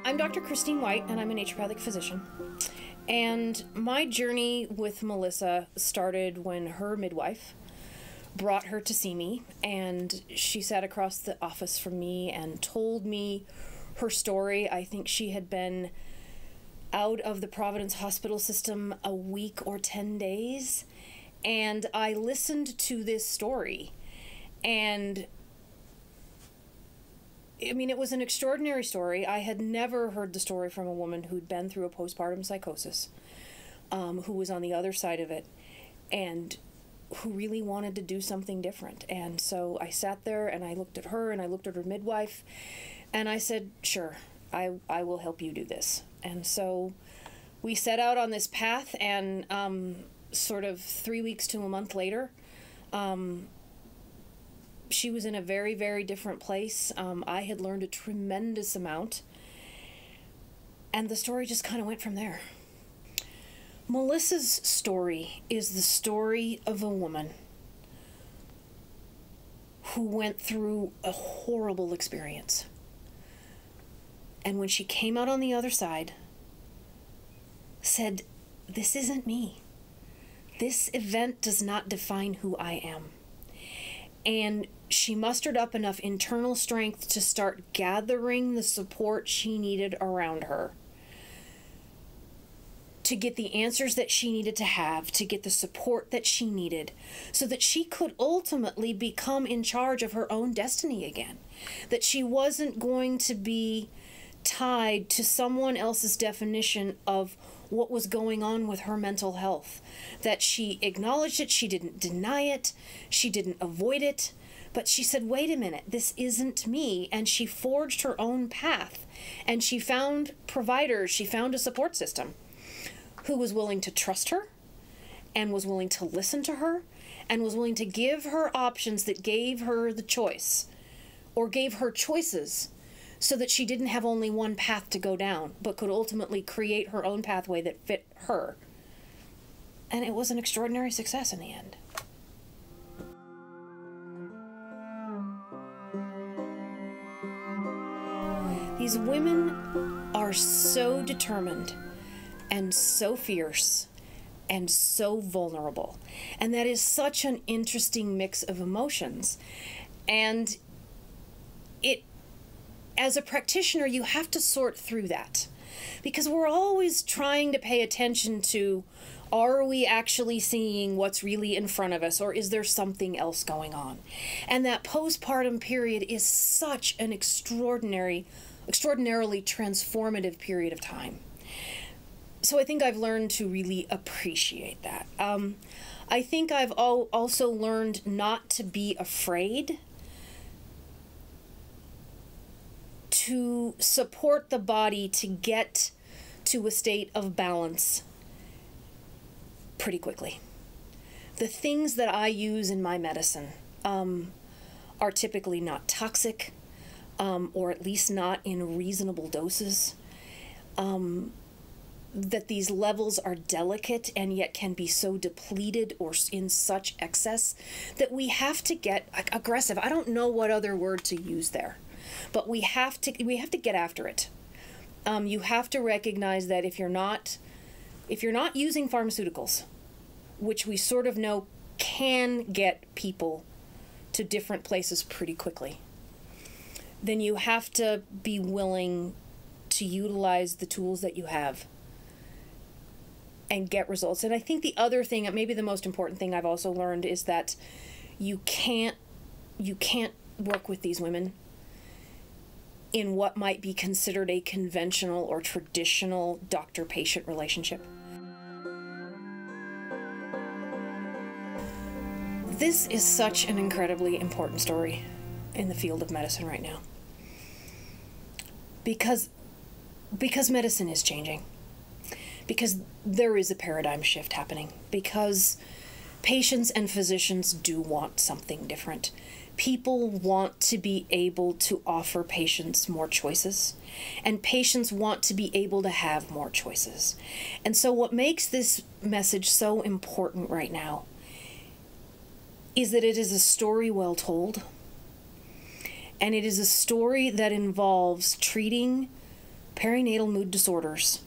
I'm Dr. Christine White, and I'm a naturopathic physician. And my journey with Melissa started when her midwife brought her to see me, and she sat across the office from me and told me her story. I think she had been out of the Providence hospital system a week or 10 days, and I listened to this story, and I mean, it was an extraordinary story. I had never heard the story from a woman who'd been through a postpartum psychosis, who was on the other side of it, and who really wanted to do something different. And so I sat there and I looked at her and I looked at her midwife, and I said, sure, I will help you do this. And so we set out on this path, and sort of 3 weeks to a month later, she was in a very, very different place. I had learned a tremendous amount, and the story just kind of went from there. Melissa's story is the story of a woman who went through a horrible experience. And when she came out on the other side, said, "This isn't me. This event does not define who I am." And she mustered up enough internal strength to start gathering the support she needed around her, to get the answers that she needed to have, to get the support that she needed, so that she could ultimately become in charge of her own destiny again. That she wasn't going to be tied to someone else's definition of what was going on with her mental health. That she acknowledged it, she didn't deny it, she didn't avoid it, but she said, wait a minute, this isn't me. And she forged her own path, and she found providers, she found a support system who was willing to trust her, and was willing to listen to her, and was willing to give her options that gave her the choice, or gave her choices, so that she didn't have only one path to go down, but could ultimately create her own pathway that fit her. And it was an extraordinary success in the end. These women are so determined and so fierce and so vulnerable. And that is such an interesting mix of emotions. And as a practitioner, you have to sort through that, because we're always trying to pay attention to, are we actually seeing what's really in front of us, or is there something else going on? And that postpartum period is such an extraordinarily transformative period of time. So I think I've learned to really appreciate that. I think I've also learned not to be afraid to support the body to get to a state of balance pretty quickly. The things that I use in my medicine are typically not toxic, or at least not in reasonable doses. That these levels are delicate and yet can be so depleted or in such excess that we have to get aggressive. I don't know what other word to use there, but we have to get after it. You have to recognize that if you're not using pharmaceuticals, which we sort of know can get people to different places pretty quickly, then you have to be willing to utilize the tools that you have and get results. And I think the other thing, maybe the most important thing I've also learned, is that you can't work with these women in what might be considered a conventional or traditional doctor-patient relationship. This is such an incredibly important story in the field of medicine right now. Because medicine is changing. Because there is a paradigm shift happening. Because patients and physicians do want something different. People want to be able to offer patients more choices, and patients want to be able to have more choices. And so what makes this message so important right now is that it is a story well told, and it is a story that involves treating perinatal mood disorders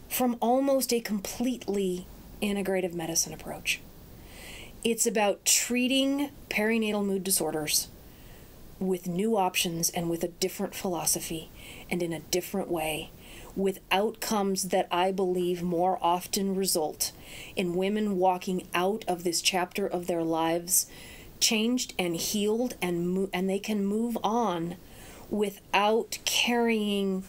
from almost a completely integrative medicine approach. It's about treating perinatal mood disorders with new options and with a different philosophy and in a different way, with outcomes that I believe more often result in women walking out of this chapter of their lives changed and healed, and they can move on without carrying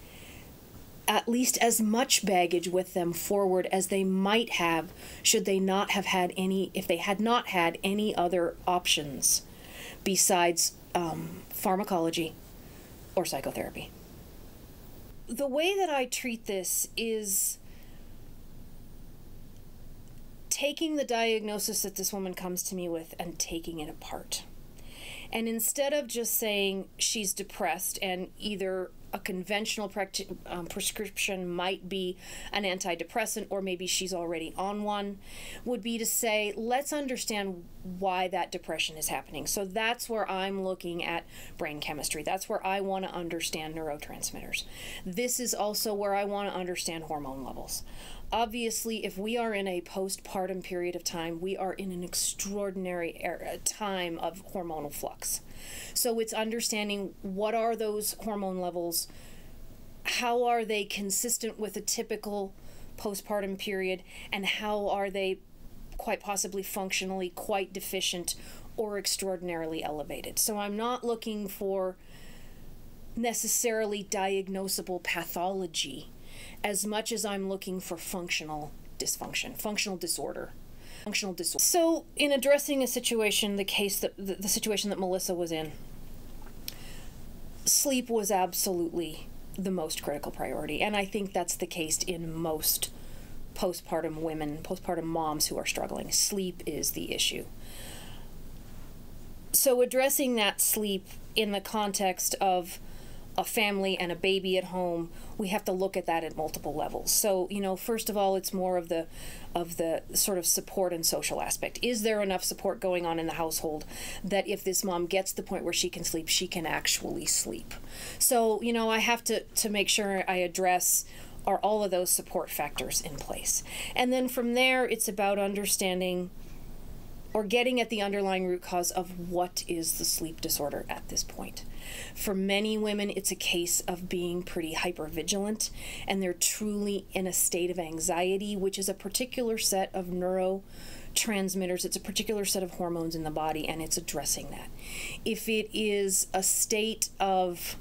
at least as much baggage with them forward as they might have should they not have had any, if they had not had any other options besides pharmacology or psychotherapy. The way that I treat this is taking the diagnosis that this woman comes to me with and taking it apart. And instead of just saying she's depressed and either a conventional prescription might be an antidepressant, or maybe she's already on one, would be to say, let's understand why that depression is happening. So that's where I'm looking at brain chemistry. That's where I want to understand neurotransmitters. This is also where I want to understand hormone levels. Obviously, if we are in a postpartum period of time, we are in an extraordinary time of hormonal flux. So it's understanding what are those hormone levels, how are they consistent with a typical postpartum period, and how are they quite possibly functionally quite deficient or extraordinarily elevated. So I'm not looking for necessarily diagnosable pathology as much as I'm looking for functional dysfunction, functional disorder. So in addressing a situation, the situation that Melissa was in, sleep was absolutely the most critical priority. And I think that's the case in most postpartum women, postpartum moms who are struggling. Sleep is the issue. So addressing that sleep in the context of a family and a baby at home, we have to look at that at multiple levels. So, first of all, it's more of the sort of support and social aspect. Is there enough support going on in the household that if this mom gets to the point where she can sleep, she can actually sleep? So, I have to make sure I address, are all of those support factors in place? And then from there, it's about understanding or getting at the underlying root cause of what is the sleep disorder at this point. For many women, it's a case of being pretty hypervigilant, and they're truly in a state of anxiety, which is a particular set of neurotransmitters. It's a particular set of hormones in the body, and it's addressing that. If it is a state of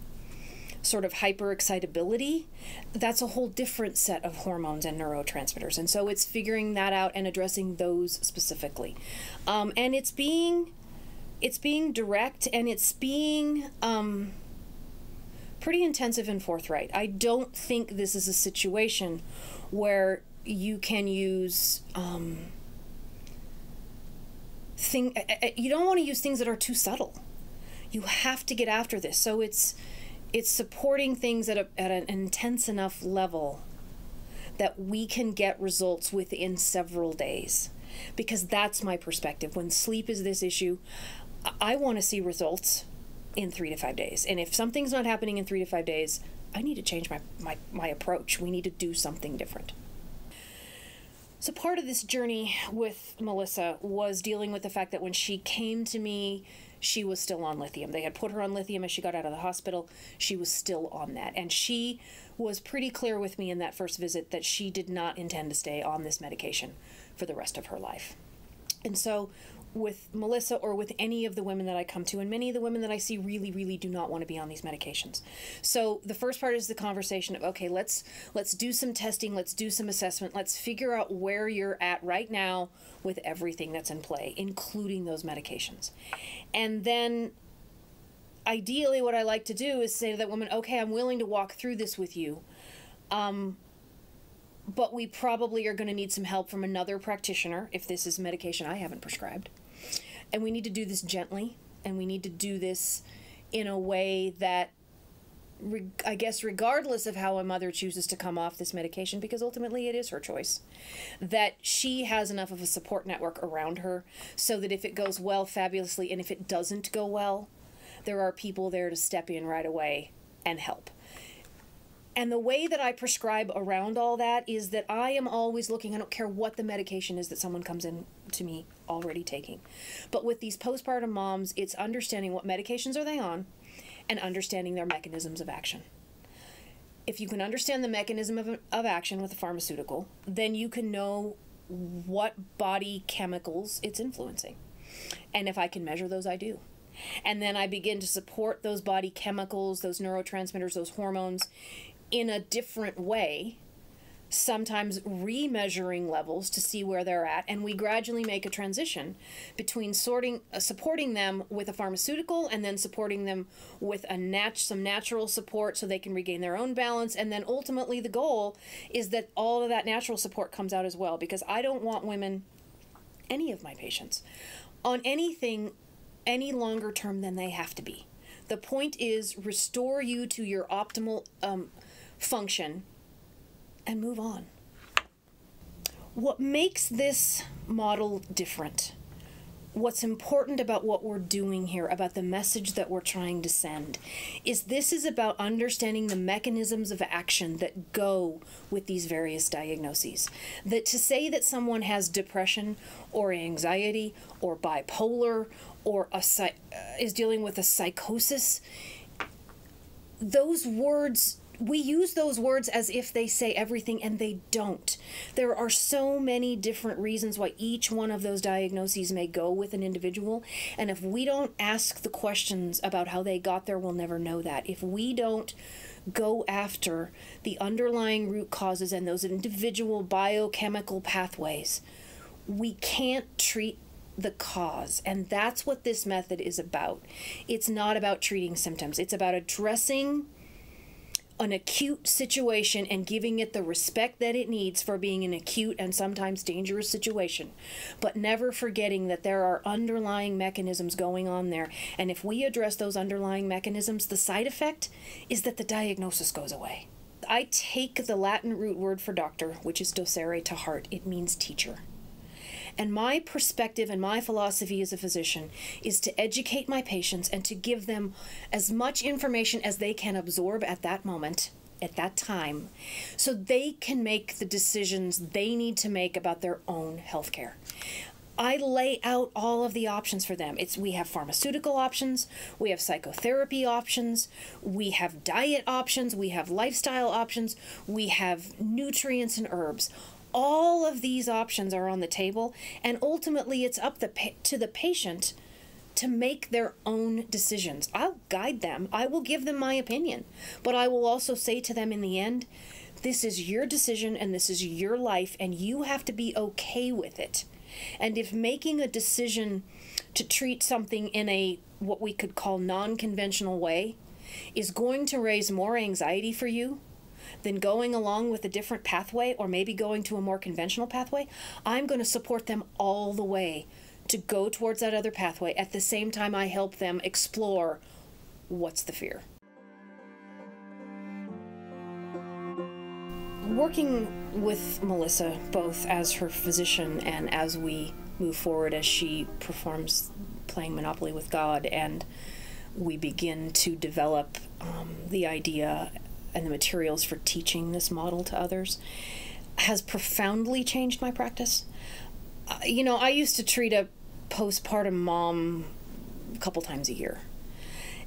sort of hyperexcitability, that's a whole different set of hormones and neurotransmitters. And so it's figuring that out and addressing those specifically. And it's being direct, and it's being pretty intensive and forthright. I don't think this is a situation where you can use you don't want to use things that are too subtle. You have to get after this. So it's supporting things at an intense enough level that we can get results within several days. Because that's my perspective. When sleep is this issue, I want to see results in 3 to 5 days. And if something's not happening in 3 to 5 days, I need to change my approach. We need to do something different. So part of this journey with Melissa was dealing with the fact that when she came to me, she was still on lithium. They had put her on lithium as she got out of the hospital. She was still on that. And she was pretty clear with me in that first visit that she did not intend to stay on this medication for the rest of her life. And so with Melissa, or with any of the women that I come to, and many of the women that I see really, really do not want to be on these medications. So the first part is the conversation of, okay, let's do some testing, let's do some assessment, let's figure out where you're at right now with everything that's in play, including those medications. And then ideally what I like to do is say to that woman, okay, I'm willing to walk through this with you, but we probably are going to need some help from another practitioner if this is medication I haven't prescribed. And we need to do this gently, and we need to do this in a way that, I guess, regardless of how a mother chooses to come off this medication, because ultimately it is her choice, that she has enough of a support network around her so that if it goes well, fabulously, and if it doesn't go well, there are people there to step in right away and help. And the way that I prescribe around all that is that I am always looking, I don't care what the medication is that someone comes in to me already taking. But with these postpartum moms, it's understanding what medications are they on and understanding their mechanisms of action. If you can understand the mechanism of action with a pharmaceutical, then you can know what body chemicals it's influencing. And if I can measure those, I do. And then I begin to support those body chemicals, those neurotransmitters, those hormones in a different way, sometimes remeasuring levels to see where they're at. And we gradually make a transition between supporting them with a pharmaceutical and then supporting them with some natural support so they can regain their own balance. And then ultimately the goal is that all of that natural support comes out as well, because I don't want women, any of my patients, on anything any longer term than they have to be. The point is restore you to your optimal function and move on. What makes this model different, what's important about what we're doing here, about the message that we're trying to send, is this is about understanding the mechanisms of action that go with these various diagnoses. That to say that someone has depression or anxiety or bipolar or is dealing with a psychosis, those words, we use those words as if they say everything, and they don't. There are so many different reasons why each one of those diagnoses may go with an individual, and if we don't ask the questions about how they got there, we'll never know that. If we don't go after the underlying root causes and those individual biochemical pathways, we can't treat the cause. And that's what this method is about. It's not about treating symptoms. It's about addressing an acute situation and giving it the respect that it needs for being an acute and sometimes dangerous situation, but never forgetting that there are underlying mechanisms going on there. And if we address those underlying mechanisms, the side effect is that the diagnosis goes away. I take the Latin root word for doctor, which is docere, to heart. It means teacher. And my perspective and my philosophy as a physician is to educate my patients and to give them as much information as they can absorb at that moment, at that time, so they can make the decisions they need to make about their own health care. I lay out all of the options for them. We have pharmaceutical options, we have psychotherapy options, we have diet options, we have lifestyle options, we have nutrients and herbs. All of these options are on the table, and ultimately it's up to the patient to make their own decisions. I'll guide them. I will give them my opinion, but I will also say to them in the end, this is your decision and this is your life, and you have to be okay with it. And if making a decision to treat something in a what we could call non-conventional way is going to raise more anxiety for you than going along with a different pathway, or maybe going to a more conventional pathway, I'm going to support them all the way to go towards that other pathway. At the same time, I help them explore what's the fear. Working with Melissa, both as her physician and as we move forward, as she performs playing Monopoly with God, and we begin to develop the idea and the materials for teaching this model to others, has profoundly changed my practice. I used to treat a postpartum mom a couple times a year.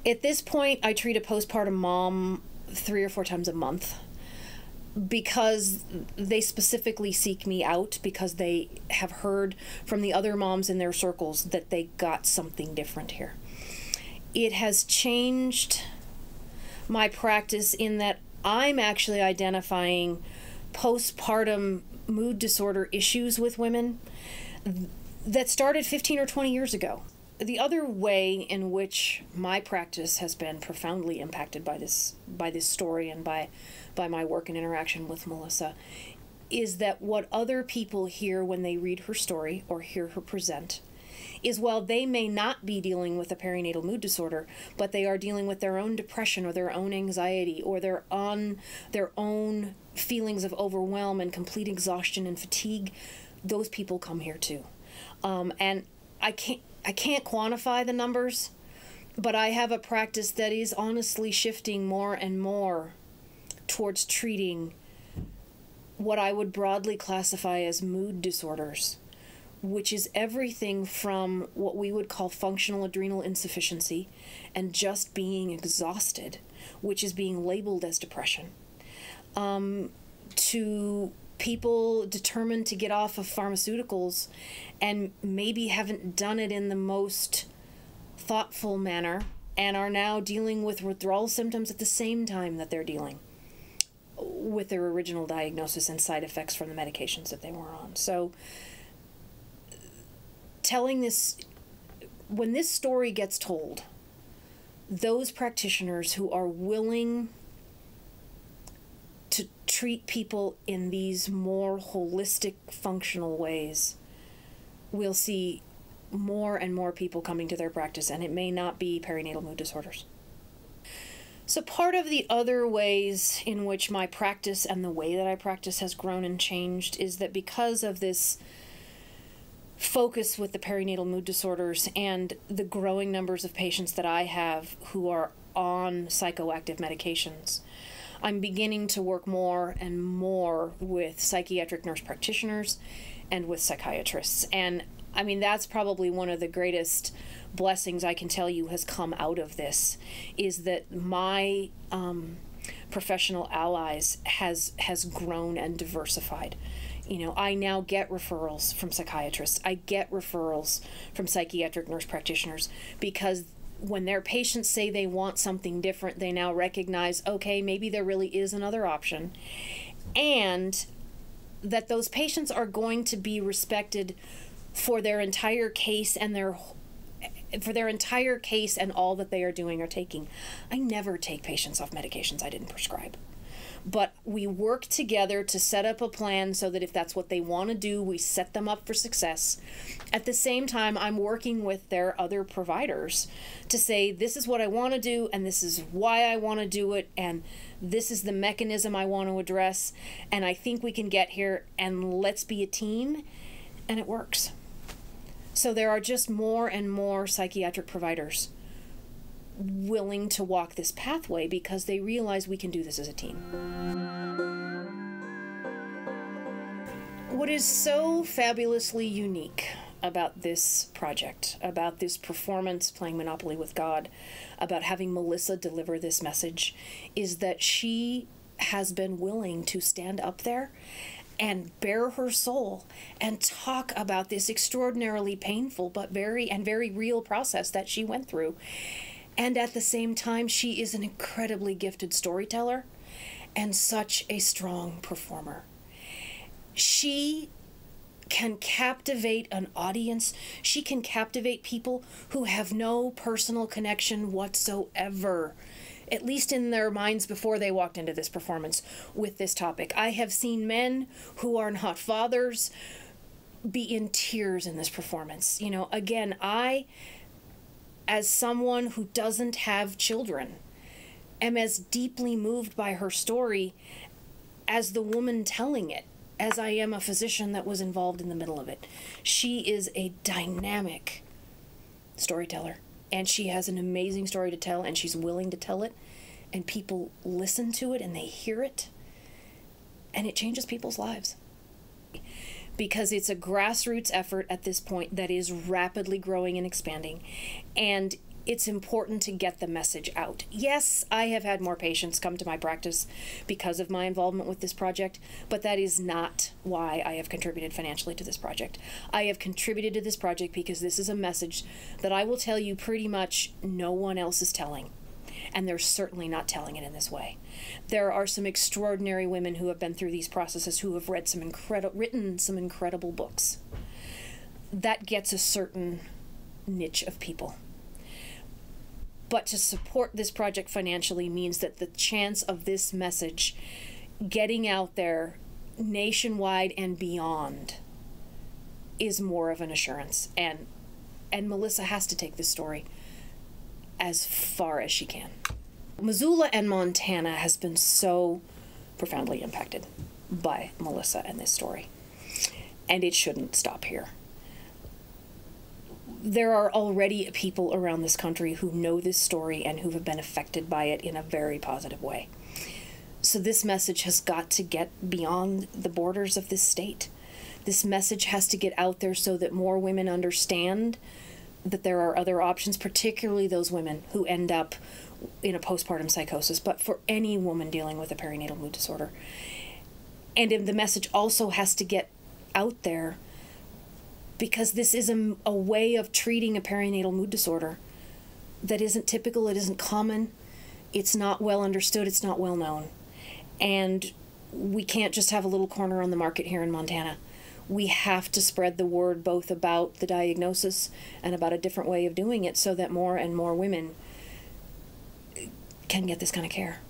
At this point, I treat a postpartum mom 3 or 4 times a month, because they specifically seek me out, because they have heard from the other moms in their circles that they got something different here. It has changed my practice in that I'm actually identifying postpartum mood disorder issues with women that started 15 or 20 years ago. The other way in which my practice has been profoundly impacted by this story and by my work and interaction with Melissa is that what other people hear when they read her story or hear her present is, while they may not be dealing with a perinatal mood disorder, but they are dealing with their own depression or their own anxiety or their own feelings of overwhelm and complete exhaustion and fatigue, those people come here too. And I can't quantify the numbers, but I have a practice that is honestly shifting more and more towards treating what I would broadly classify as mood disorders, which is everything from what we would call functional adrenal insufficiency and just being exhausted, which is being labeled as depression, to people determined to get off of pharmaceuticals and maybe haven't done it in the most thoughtful manner and are now dealing with withdrawal symptoms at the same time that they're dealing with their original diagnosis and side effects from the medications that they were on. So telling this, when this story gets told, those practitioners who are willing to treat people in these more holistic, functional ways, we'll see more and more people coming to their practice, and it may not be perinatal mood disorders. So part of the other ways in which my practice and the way that I practice has grown and changed is that because of this focus with the perinatal mood disorders and the growing numbers of patients that I have who are on psychoactive medications, I'm beginning to work more and more with psychiatric nurse practitioners and with psychiatrists. And I mean, that's probably one of the greatest blessings I can tell you has come out of this, is that my professional allies has grown and diversified. You know, I now get referrals from psychiatrists. I get referrals from psychiatric nurse practitioners, because when their patients say they want something different, they now recognize, okay, maybe there really is another option, and that those patients are going to be respected for their entire case and all that they are doing or taking. I never take patients off medications I didn't prescribe. But we work together to set up a plan so that if that's what they want to do, we set them up for success. At the same time, I'm working with their other providers to say, this is what I want to do, and this is why I want to do it, and this is the mechanism I want to address, and I think we can get here, and let's be a team, and it works. So there are just more and more psychiatric providers willing to walk this pathway because they realize we can do this as a team. What is so fabulously unique about this project, about this performance, Playing Monopoly with God, about having Melissa deliver this message, is that she has been willing to stand up there and bare her soul and talk about this extraordinarily painful but very real process that she went through. And at the same time, she is an incredibly gifted storyteller and such a strong performer. She can captivate an audience. She can captivate people who have no personal connection whatsoever, at least in their minds before they walked into this performance with this topic. I have seen men who are not fathers be in tears in this performance. You know, again, I, as someone who doesn't have children, am as deeply moved by her story as the woman telling it, as I am a physician that was involved in the middle of it. She is a dynamic storyteller, and she has an amazing story to tell, and she's willing to tell it, and people listen to it and they hear it, and it changes people's lives. Because it's a grassroots effort at this point that is rapidly growing and expanding, and it's important to get the message out. Yes, I have had more patients come to my practice because of my involvement with this project, but that is not why I have contributed financially to this project. I have contributed to this project because this is a message that I will tell you pretty much no one else is telling, and they're certainly not telling it in this way. There are some extraordinary women who have been through these processes who have written some incredible books. That gets a certain niche of people. But to support this project financially means that the chance of this message getting out there nationwide and beyond is more of an assurance. And Melissa has to take this story as far as she can. Missoula and Montana has been so profoundly impacted by Melissa and this story, and it shouldn't stop here. There are already people around this country who know this story and who have been affected by it in a very positive way. So this message has got to get beyond the borders of this state. This message has to get out there so that more women understand that there are other options, particularly those women who end up in a postpartum psychosis, but for any woman dealing with a perinatal mood disorder. And the message also has to get out there because this is a way of treating a perinatal mood disorder that isn't typical, it isn't common, it's not well understood, it's not well known. And we can't just have a little corner on the market here in Montana. We have to spread the word both about the diagnosis and about a different way of doing it so that more and more women can get this kind of care.